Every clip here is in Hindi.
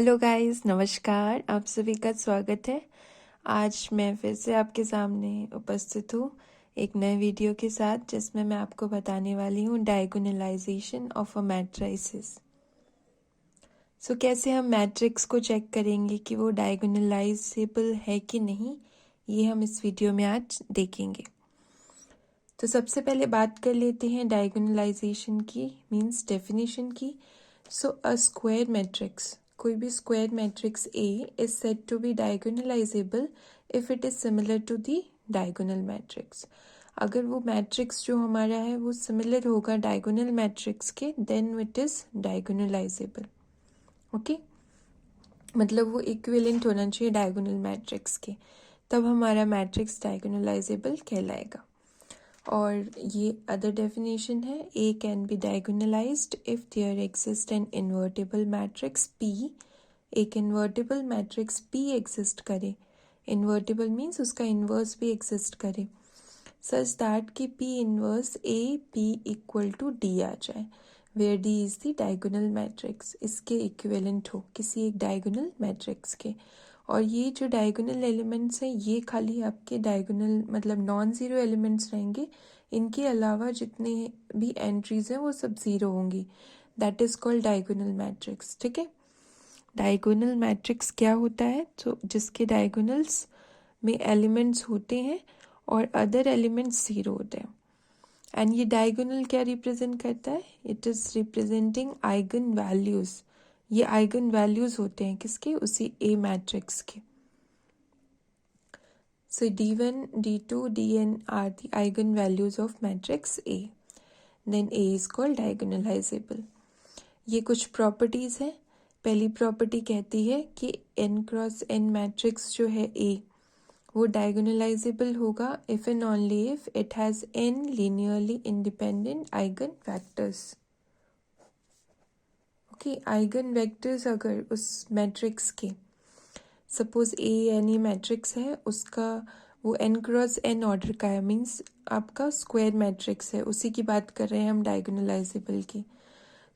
हेलो गाइस, नमस्कार। आप सभी का स्वागत है। आज मैं फिर से आपके सामने उपस्थित हूँ एक नए वीडियो के साथ, जिसमें मैं आपको बताने वाली हूँ डायगोनलाइजेशन ऑफ अ मैट्रिसेस। सो कैसे हम मैट्रिक्स को चेक करेंगे कि वो डायगोनलाइजेबल है कि नहीं, ये हम इस वीडियो में आज देखेंगे। तो सबसे पहले बात कर लेते हैं डायगोनलाइजेशन की, मींस डेफिनेशन की। सो अ स्क्वायर मैट्रिक्स, कोई भी square matrix A is said to be diagonalizable if it is similar to the diagonal matrix. अगर वो मैट्रिक्स जो हमारा है वो सिमिलर होगा डायगोनल मैट्रिक्स के, then it is diagonalizable. Okay, मतलब वो इक्विवेलेंट होना चाहिए डायगोनल मैट्रिक्स के, तब हमारा मैट्रिक्स डायगोनलाइजेबल कहलाएगा। और ये अदर डेफिनेशन है, A can be diagonalised if there exist an invertible matrix P। एक इन्वर्टेबल मैट्रिक्स P एग्जिस्ट करे, इन्वर्टेबल मीन्स उसका इन्वर्स भी एग्जिस्ट करे, सच दैट कि P inverse A P equal to D आ जाए, where D is the diagonal matrix, इसके इक्विवेलेंट हो किसी एक डायगोनल मैट्रिक्स के। और ये जो डायगोनल एलिमेंट्स हैं ये खाली आपके डायगोनल मतलब नॉन ज़ीरो एलिमेंट्स रहेंगे, इनके अलावा जितने भी एंट्रीज हैं वो सब ज़ीरो होंगी। That is called diagonal matrix. ठीक है, डायगोनल मैट्रिक्स क्या होता है? तो जिसके डायगोनल्स में एलिमेंट्स होते हैं और अदर एलिमेंट्स ज़ीरो होते हैं। एंड ये डायगोनल क्या रिप्रेजेंट करता है? It is representing eigen values. ये आइगन वैल्यूज़ होते हैं किसके? उसी ए मैट्रिक्स के। So D1, D2, Dn are the eigenvalues of matrix A. Then A is called diagonalizable. ये कुछ प्रॉपर्टीज हैं। पहली प्रॉपर्टी कहती है कि n क्रॉस n मैट्रिक्स जो है A वो डायगोनलाइजेबल होगा if and only if it has n linearly independent eigen vectors. Okay, eigen vectors अगर उस मैट्रिक्स के, सपोज ए एनी मैट्रिक्स है, उसका वो n क्रॉस n ऑर्डर का है, मीन्स आपका स्क्वायर मैट्रिक्स है, उसी की बात कर रहे हैं हम डायगोनलाइजेबल की।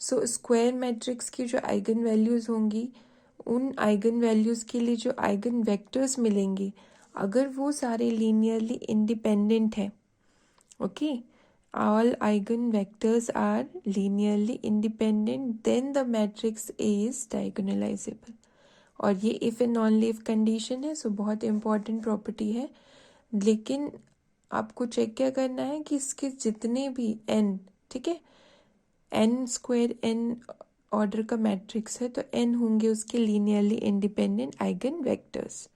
सो स्क्वायर मैट्रिक्स की जो आइगन वैल्यूज़ होंगी, उन आइगन वैल्यूज़ के लिए जो आइगन वेक्टर्स मिलेंगे, अगर वो सारे लीनियरली इंडिपेंडेंट है, okay, all eigen vectors are linearly independent, then the matrix A is diagonalizable. और ये if and only if condition है, सो बहुत इंपॉर्टेंट प्रॉपर्टी है। लेकिन आपको चेक क्या करना है कि इसके जितने भी n, ठीक है, n स्क्वायर n ऑर्डर का मैट्रिक्स है तो n होंगे उसके लीनियरली इंडिपेंडेंट आइगन वेक्टर्स,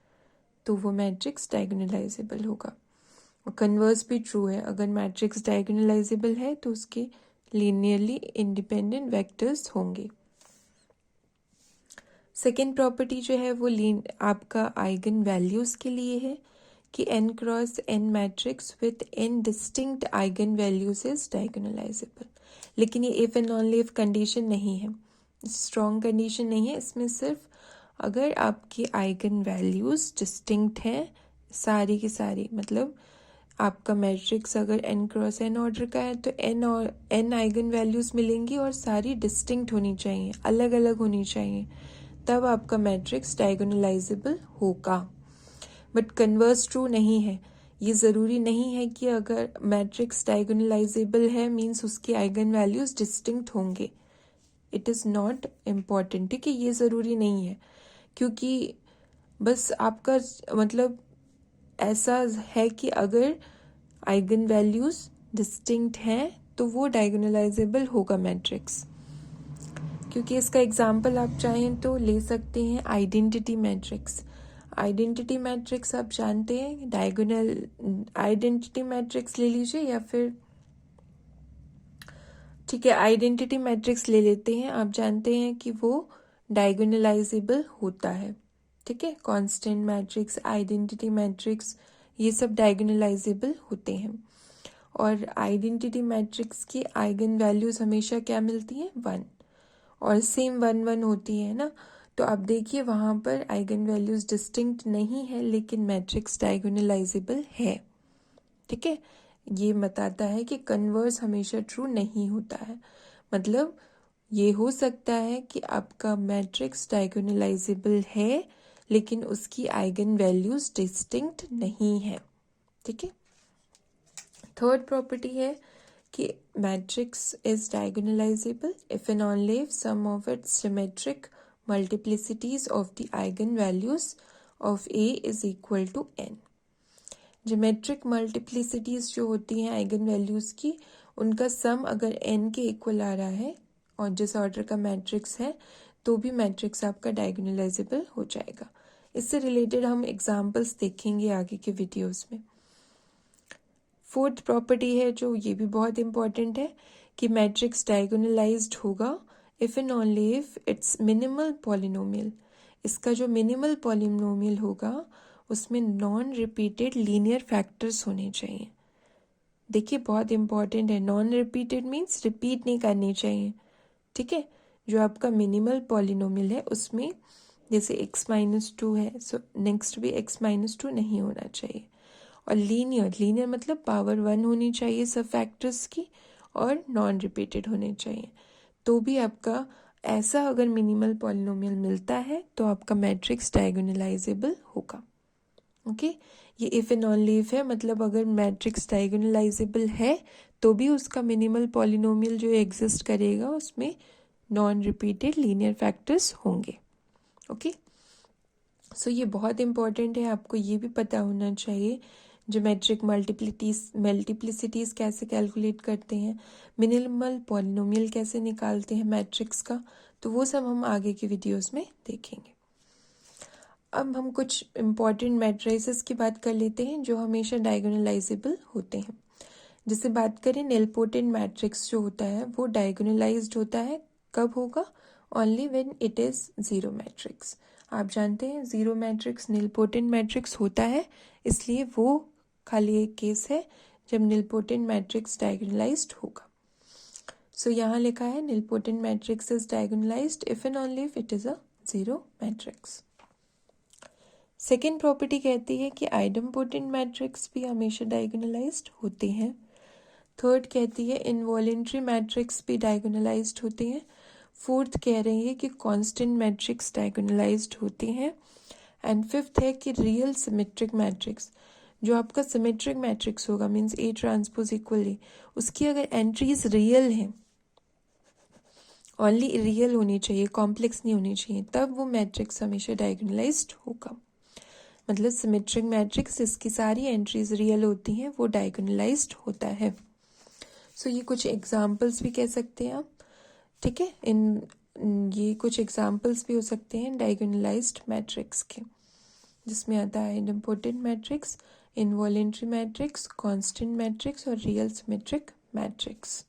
तो वो मैट्रिक्स डायगोनलाइजेबल होगा। और कन्वर्स भी ट्रू है, अगर मैट्रिक्स डायगोनलाइजेबल है तो उसके लीनियरली इंडिपेंडेंट वेक्टर्स होंगे। सेकेंड प्रॉपर्टी जो है वो आपका आइगन वैल्यूज़ के लिए है कि n cross n matrix with n distinct eigen values is diagonalisable. लेकिन ये if and only if condition नहीं है, स्ट्रॉन्ग कंडीशन नहीं है, इसमें सिर्फ अगर आपकी आइगन वैल्यूज डिस्टिंक्ट हैं सारी की सारी, मतलब आपका मैट्रिक्स अगर n क्रॉस n ऑर्डर का है तो n और n आइगन वैल्यूज मिलेंगी और सारी डिस्टिंक्ट होनी चाहिए, अलग अलग होनी चाहिए, तब आपका मैट्रिक्स डायगोनलाइजेबल होगा। बट कन्वर्स ट्रू नहीं है। ये ज़रूरी नहीं है कि अगर मैट्रिक्स डायगोनलाइजेबल है मींस उसके आइगन वैल्यूज डिस्टिंक्ट होंगे। इट इज़ नॉट इम्पॉर्टेंट, ठीक है, ये ज़रूरी नहीं है, क्योंकि बस आपका मतलब ऐसा है कि अगर आइगन वैल्यूज डिस्टिंक्ट हैं तो वो डायगोनलाइजेबल होगा मैट्रिक्स। क्योंकि इसका एग्जाम्पल आप चाहें तो ले सकते हैं आइडेंटिटी मैट्रिक्स। आइडेंटिटी मैट्रिक्स आप जानते हैं, डायगोनल आइडेंटिटी मैट्रिक्स ले लीजिए, या फिर ठीक है आइडेंटिटी मैट्रिक्स ले लेते हैं। आप जानते हैं कि वो डायगोनलाइजेबल होता है, ठीक है, कांस्टेंट मैट्रिक्स, आइडेंटिटी मैट्रिक्स, ये सब डायगोनलाइजेबल होते हैं। और आइडेंटिटी मैट्रिक्स की आइगन वैल्यूज हमेशा क्या मिलती हैं? 1, और सेम 1 1 होती है ना। तो आप देखिए वहाँ पर आइगन वैल्यूज डिस्टिंक्ट नहीं है लेकिन मैट्रिक्स डायगोनलाइजेबल है, ठीक है। ये बताता है कि कन्वर्स हमेशा ट्रू नहीं होता है, मतलब ये हो सकता है कि आपका मैट्रिक्स डायगोनलाइजेबल है लेकिन उसकी आइगन वैल्यूज डिस्टिंक्ट नहीं है। ठीक है। थर्ड प्रॉपर्टी है कि matrix is diagonalizable if and only if sum of its symmetric multiplicities of the eigen values of A is equal to N. Geometric multiplicities जो होती हैं आइगन वैल्यूज की, उनका सम अगर n के इक्वल आ रहा है और जिस ऑर्डर का मैट्रिक्स है तो भी मैट्रिक्स आपका डायगोनलाइजेबल हो जाएगा। इससे रिलेटेड हम एग्जांपल्स देखेंगे आगे के वीडियोस में। फोर्थ प्रॉपर्टी है जो ये भी बहुत इंपॉर्टेंट है कि मैट्रिक्स डायगोनलाइज्ड होगा if and only if it's minimal polynomial. इसका जो मिनिमल पॉलिनोमियल होगा उसमें नॉन रिपीटेड लीनियर फैक्टर्स होने चाहिए। देखिए बहुत इंपॉर्टेंट है, नॉन रिपीटेड मीन्स रिपीट नहीं करनी चाहिए। ठीक है। जो आपका मिनिमल पॉलिनोमियल है उसमें जैसे x-2 है, सो नेक्स्ट भी x-2 नहीं होना चाहिए। और लीनियर मतलब पावर 1 होनी चाहिए सब फैक्टर्स की और नॉन रिपीटेड होने चाहिए। तो भी आपका ऐसा अगर मिनिमल पॉलिनोमियल मिलता है तो आपका मैट्रिक्स डायगोनलाइजेबल होगा। ओके। ये इफ एंड ओनली इफ है, मतलब अगर मैट्रिक्स डायगोनलाइजेबल है तो भी उसका मिनिमल पॉलिनोमियल जो एग्जिस्ट करेगा उसमें नॉन रिपीटेड लीनियर फैक्टर्स होंगे। ओके। सो ये बहुत इंपॉर्टेंट है, आपको ये भी पता होना चाहिए ज्योमेट्रिक मल्टीप्लिसिटीज कैसे कैलकुलेट करते हैं, मिनिमल पॉलिनोमियल कैसे निकालते हैं मैट्रिक्स का, तो वो सब हम आगे के वीडियोस में देखेंगे। अब हम कुछ इम्पॉर्टेंट मैट्रिसेस की बात कर लेते हैं जो हमेशा डायगोनलाइजेबल होते हैं। जैसे बात करें निलपोटेंट मैट्रिक्स जो होता है वो डायगोनलाइज्ड होता है, कब होगा? Only when it is zero matrix. आप जानते हैं जीरो मैट्रिक्स निलपोटेंट मैट्रिक्स होता है, इसलिए वो खाली एक केस है जब निलपोटेंट मैट्रिक्स डायगोनलाइज्ड होगा। सो यहाँ लिखा है nilpotent matrix is diagonalised if and only if it is a zero matrix. Second property कहती है कि आइडम्पोटेंट मैट्रिक्स भी हमेशा डायगोनलाइज्ड होते हैं। थर्ड कहती है इनवॉलेंट्री मैट्रिक्स भी डायगोनलाइज्ड होते हैं। फोर्थ कह रही है कि कांस्टेंट मैट्रिक्स डायगोनलाइज्ड होते हैं। एंड फिफ्थ है कि रियल सिमेट्रिक मैट्रिक्स, जो आपका सिमेट्रिक मैट्रिक्स होगा मीन्स ए ट्रांसपोज इक्वल ए, उसकी अगर एंट्रीज रियल हैं, ओनली रियल होनी चाहिए, कॉम्प्लेक्स नहीं होनी चाहिए, तब वो मैट्रिक्स हमेशा डायगोनलाइज्ड होगा। मतलब सिमेट्रिक मैट्रिक्स जिसकी सारी एंट्रीज रियल होती हैं वो डायगोनलाइज्ड होता है। सो ये कुछ एग्जांपल्स भी कह सकते हैं आप। ठीक है। ये कुछ एग्जांपल्स भी हो सकते हैं डायगोनलाइज्ड मैट्रिक्स के, जिसमें आता है idempotent matrix, involutory matrix, constant matrix और रियल सिमेट्रिक मैट्रिक्स।